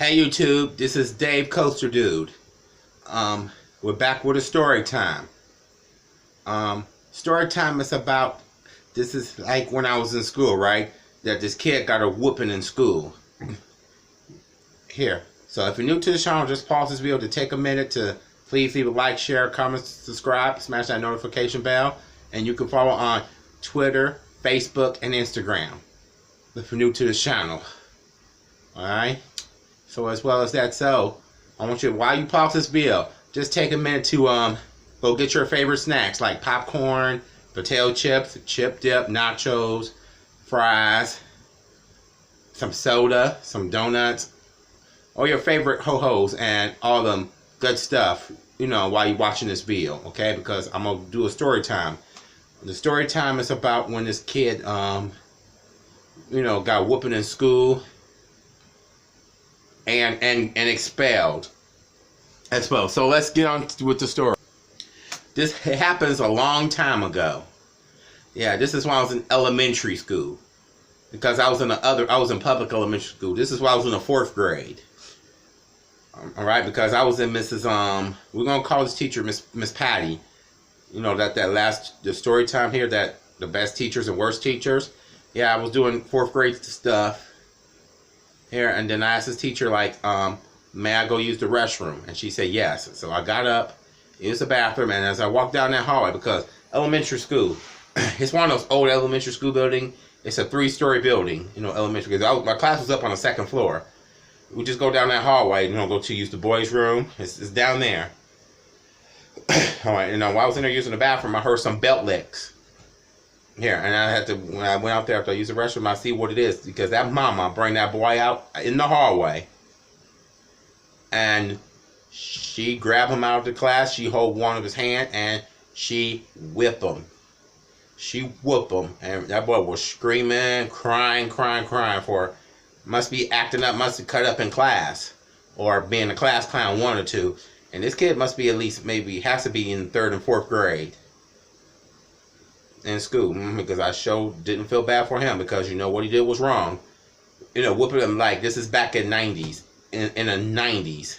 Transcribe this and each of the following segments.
Hey YouTube, this is Dave Coaster Dude. We're back with a story time. Story time is about, this is like when I was in school, right? That this kid got a whooping in school. Here. So if you're new to the channel, just pause this video to take a minute to please leave a like, share, comment, subscribe, smash that notification bell. And you can follow on Twitter, Facebook, and Instagram if you're new to this channel. Alright? So as well as that, so I want you, while you pause this video, just take a minute to go get your favorite snacks like popcorn, potato chips, chip dip, nachos, fries, some soda, some donuts, all your favorite ho-hos and all them good stuff, you know, while you're watching this video, okay? Because I'm gonna do a story time. The story time is about when this kid you know, got whooping in school and expelled as well. So let's get on with the story. This happens a long time ago. Yeah, this is when I was in elementary school, because I was in public elementary school. This is when I was in the 4th grade. All right, because I was in Mrs. We're gonna call this teacher Miss Patty. You know the story time here, that the best teachers and worst teachers. Yeah, I was doing 4th grade stuff here, and then I asked this teacher, like, may I go use the restroom? And she said yes. So I got up, used the bathroom, and as I walked down that hallway, because elementary school, it's one of those old elementary school buildings. It's a 3-story building, you know, elementary. Because my class was up on the 2nd floor. We just go down that hallway, you know, go to use the boys' room. It's down there. All right, you know, while I was in there using the bathroom, I heard some belt licks. Here, and I had to, when I went out there after I used the restroom, I see what it is, because that mama bring that boy out in the hallway, and she grabbed him out of the class. She hold one of his hand and she whip him. She whoop him, and that boy was screaming, crying for, must be acting up, must have cut up in class, or being a class clown 1 or 2. And this kid must be at least, maybe has to be in 3rd and 4th grade in school, because I sure didn't feel bad for him, because you know what he did was wrong. You know, whooping him, like, this is back in 90s, in the 90s.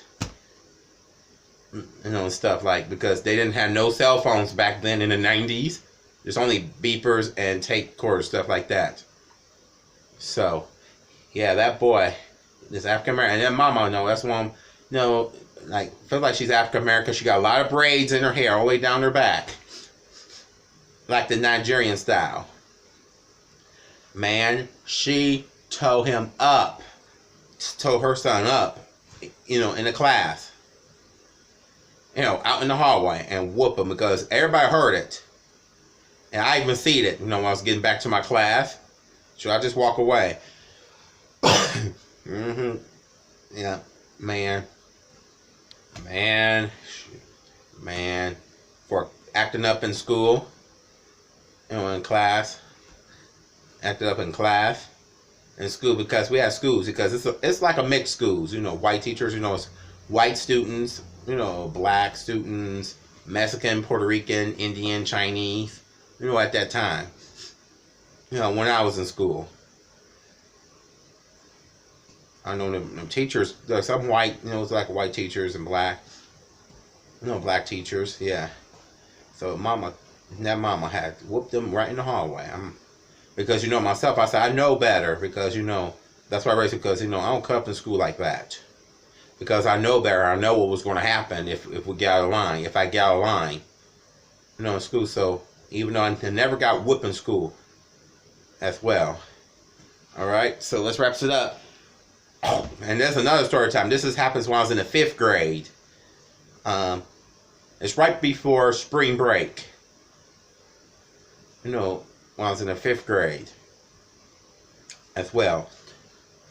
You know, and stuff like, because they didn't have no cell phones back then in the 90s. There's only beepers and tape recorders, stuff like that. So, yeah, that boy, this African American, and then mama, no, that's one, you know, like, feels like she's African American. She got a lot of braids in her hair all the way down her back, like the Nigerian style. Man, she towed him up, towed her son up, you know, in the class, you know, out in the hallway, and whoop him, because everybody heard it. And I even seen it, you know, when I was getting back to my class. So I just walk away. Yeah, man, for acting up in school. You know, in class, acted up in class, in school, because we have schools, because it's like a mixed schools, you know, white teachers, you know, it's white students, you know, black students, Mexican, Puerto Rican, Indian, Chinese, you know, at that time, you know, when I was in school. I know them teachers, there's some white, you know, it's like white teachers and black, you know, black teachers, yeah. So that mama had whooped them right in the hallway. Because, you know, myself, I said, I know better, because, you know, that's why I raised it, because, you know, I don't come up in school like that. Because I know better. I know what was going to happen if we get out of line, if I get out of line, you know, in school. So, even though I never got whooped in school as well. All right, so let's wrap it up. Oh, and there's another story time. This happens when I was in the 5th grade. It's right before spring break. You know, when I was in the 5th grade as well.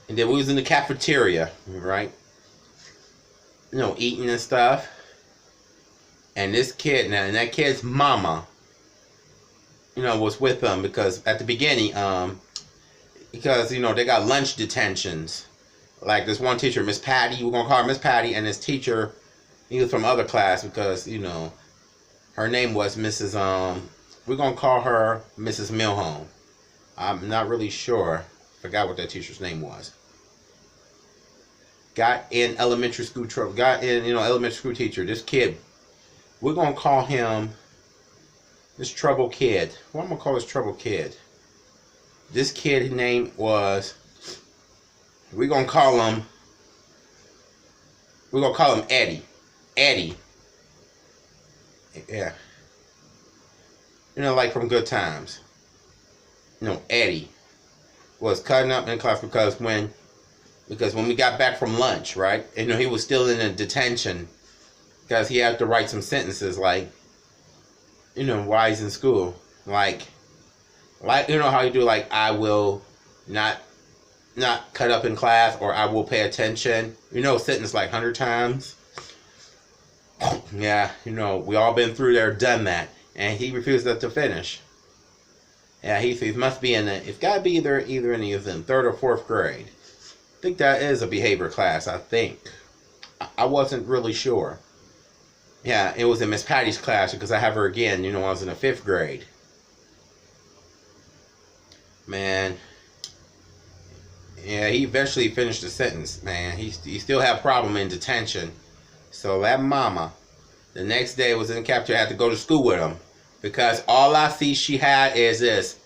And then we was in the cafeteria, right? You know, eating and stuff. And this kid, and that kid's mama, you know, was with them, because at the beginning, because, you know, they got lunch detentions. Like this one teacher, Miss Patty, we're gonna call her Miss Patty, and this teacher, he was from other class, because, you know, her name was Mrs. We're gonna call her Mrs. Milholm. I'm not really sure. Forgot what that teacher's name was. got in elementary school trouble. Got in, elementary school teacher. This kid, we're gonna call him this trouble kid. What am I gonna call this trouble kid? This kid's name was. We're gonna call him Eddie. Eddie. Yeah. Like from Good Times. Eddie was cutting up in class because when we got back from lunch, right? He was still in a detention because he had to write some sentences like, while he's in school. Like how you do like, I will not cut up in class, or I will pay attention. Sentence like 100 times. Yeah, we all been through there, done that. And he refused to finish. Yeah, he must be it's got to be either in the 3rd or 4th grade. I think that is a behavior class, I think. I wasn't really sure. Yeah, it was in Miss Patty's class because I have her again, when I was in the 5th grade. Man. Yeah, he eventually finished the sentence, man. He still had a problem in detention. So that mama, the next day was in the cafeteria, had to go to school with him. Because all I see she had is this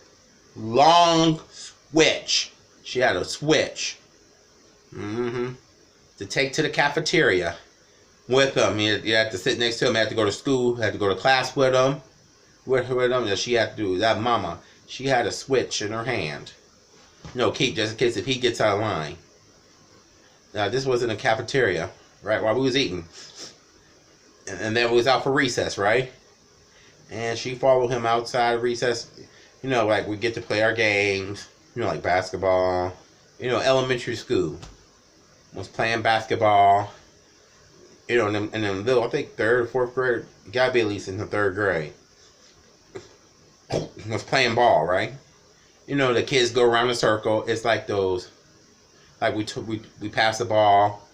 long switch. She had a switch. To take to the cafeteria with him. You had to sit next to him, had to go to school, had to go to class with him. With him, she had to do that mama. She had a switch in her hand. Keep just in case if he gets out of line. Now this was in the cafeteria, right, while we was eating. And then we was out for recess, right? And she followed him outside of recess. Like we get to play our games, like basketball. Elementary school. Was playing basketball. And then little, I think 3rd or 4th grade, you gotta be at least in the 3rd grade. Was playing ball, right? The kids go around the circle. It's like those, like we pass the ball,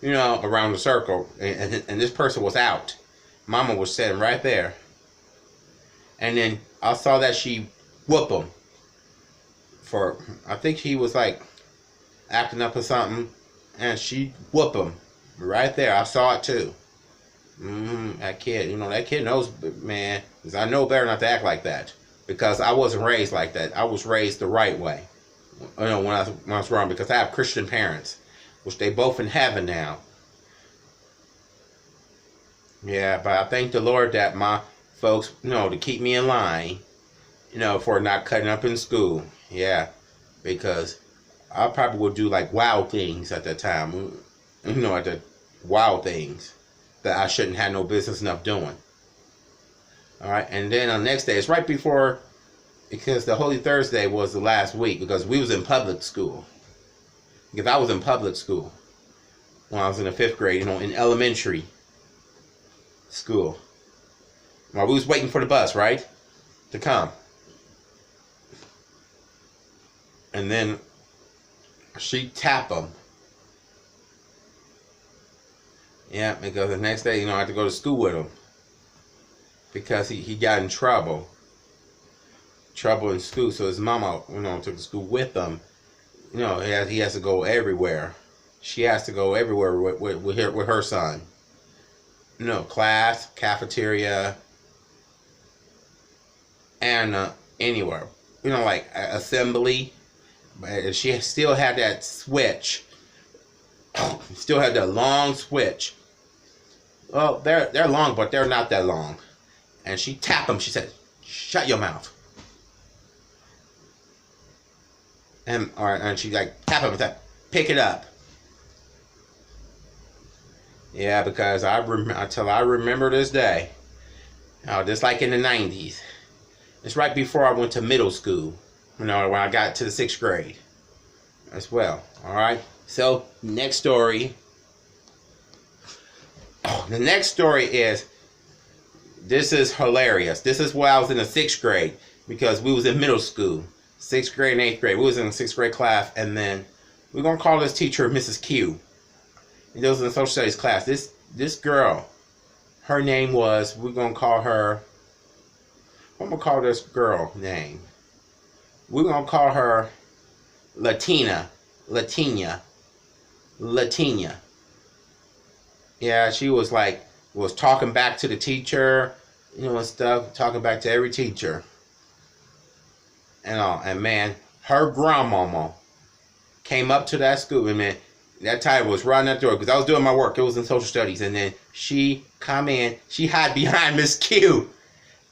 around the circle, and this person was out. Mama was sitting right there. And then I saw that she whooped him for, I think he was like acting up or something, and she whooped him right there. I saw it too. That kid, that kid knows, man, because I know better not to act like that. Because I wasn't raised like that. I was raised the right way. When I was wrong, because I have Christian parents, which they both in heaven now. Yeah, but I thank the Lord that my folks, to keep me in line, for not cutting up in school. Yeah, because I probably would do like wild things at that time. Wild things that I shouldn't have no business enough doing. Alright, and then on the next day, it's right before, because the Holy Thursday was the last week, because we was in public school. Because I was in public school when I was in the 5th grade, in elementary school. While we was waiting for the bus, right, to come. And then she tapped him. Yeah, because the next day, I had to go to school with him. Because he got in trouble. Trouble in school. So his mama, took to school with him. He has to go everywhere. She has to go everywhere with her son. Class, cafeteria, and anywhere. Like assembly. But she still had that switch. Still had that long switch. Well, they're long, but they're not that long. And she tapped him. She said, "Shut your mouth." And she like tap him and said, "Pick it up." Yeah, because I remember this day. Just like in the 90s. It's right before I went to middle school. When I got to the 6th grade. As well. Alright. So, next story. The next story is, this is hilarious. This is when I was in the 6th grade. Because we was in middle school. 6th grade and 8th grade. We was in the 6th grade class. And then, we're going to call this teacher Mrs. Q. And this was in the social studies class. This girl, her name was, we're going to call her, what am I going to call this girl name? We're going to call her Latina. Latina. Yeah, she was like, was talking back to the teacher, and stuff, talking back to every teacher. And all. And man, her grandmama came up to that school, and man, that time was right at the door, because I was doing my work. It was in social studies. And then she come in, she hid behind Miss Q.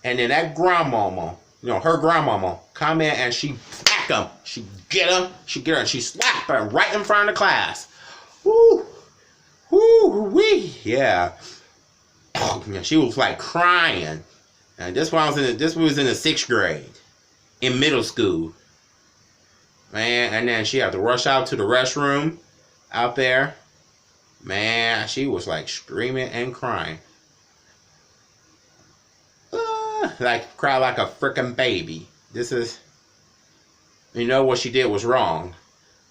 And then that grandmama, her grandmama, come in and she smack him. She get her, and she slap her right in front of the class. Woo! Woo wee! Yeah. She was like crying. And this was in the 6th grade. In middle school. Man, and then she had to rush out to the restroom out there. Man, she was like screaming and crying. Like, cry like a freaking baby. This is, what she did was wrong.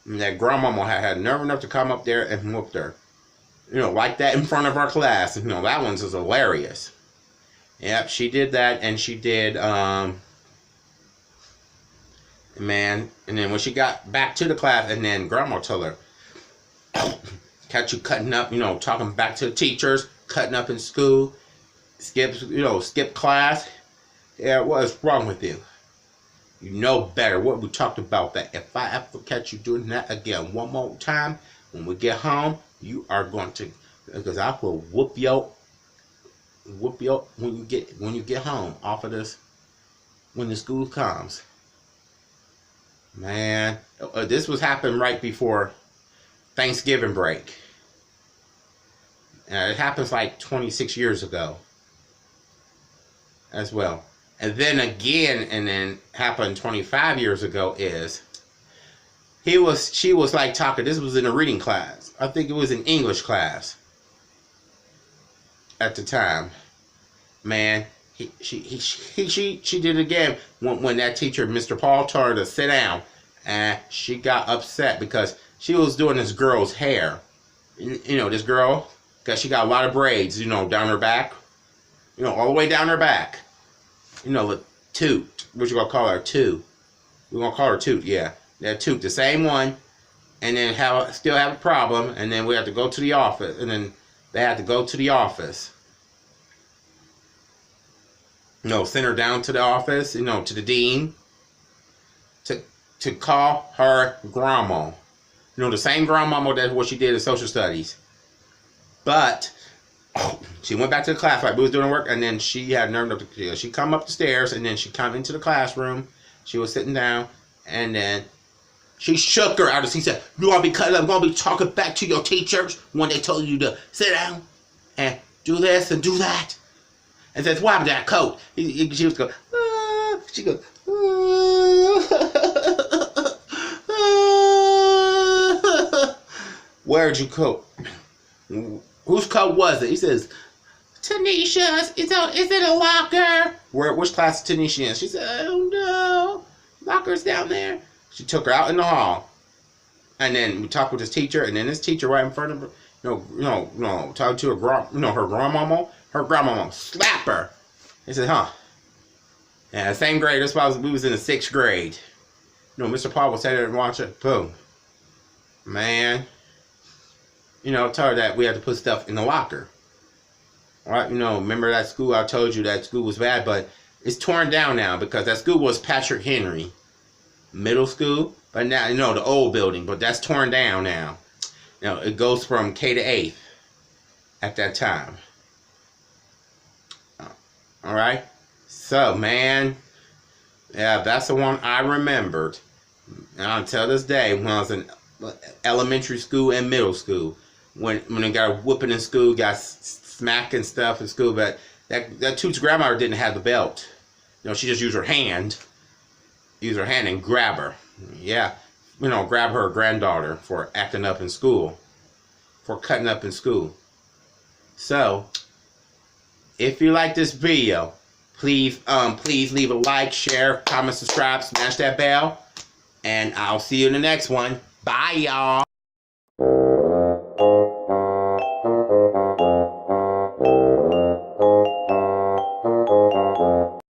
And that grandmama had nerve enough to come up there and whoop her. Like that in front of our class. That one's is hilarious. Yep, she did that, and she did, man, and then when she got back to the class, and then grandma told her, catch you cutting up, talking back to the teachers, cutting up in school, skip class. Yeah, what is wrong with you? You know better. What we talked about that. If I ever catch you doing that again one more time, when we get home, you are going to, because I will whoop you when you get home off of this, when the school comes. Man, this was happening right before Thanksgiving break. It happens like 26 years ago as well. And then again, and then happened 25 years ago is, she was like talking, this was in a reading class. I think it was an English class at the time. Man, she did it again when that teacher, Mr. Paul, told her to sit down, and she got upset because she was doing this girl's hair. This girl, because she got a lot of braids, down her back, all the way down her back. The toot, what you gonna call her, toot? We're gonna call her toot, yeah. That toot, the same one, and then still have a problem, and then we have to go to the office, and then they had to go to the office. Send her down to the office, to the dean, to call her grandma. The same grandmama that's what she did in social studies. But she went back to the class, like we was doing work, and then she had nerve enough to, she come up the stairs, and then she come into the classroom. She was sitting down, and then she shook her out of the seat. Said, "You gonna be cutting up? I'm gonna be talking back to your teachers when they told you to sit down and do this and do that." And says, "Why that coat?" She was going, she goes, "Where'd you coat? Whose coat was it?" He says, "Tanisha's. Is it a locker?" Which class is Tanisha in? She said, "I don't know. Locker's down there." She took her out in the hall, and then we talked with this teacher, and then this teacher right in front of her, talking to her grandmama. Her grandmama slap her. He said, "Huh?" Yeah, same grade. That's why we was in the 6th grade. Mr. Paul was sitting there and watch it. Boom. Man. Told her that we had to put stuff in the locker. All right, remember that school? I told you that school was bad, but it's torn down now because that school was Patrick Henry Middle School. But now, the old building, but that's torn down now. It goes from K to 8th at that time. All right. So, man, yeah, that's the one I remembered. And until this day, when I was in elementary school and middle school, when they got whooping in school, got smacked and stuff in school, but that Toot's grandmother didn't have the belt. She just used her hand. And grab her. Yeah. Grab her granddaughter for acting up in school. For cutting up in school. So, if you like this video, please leave a like, share, comment, subscribe, smash that bell, and I'll see you in the next one. Bye, y'all.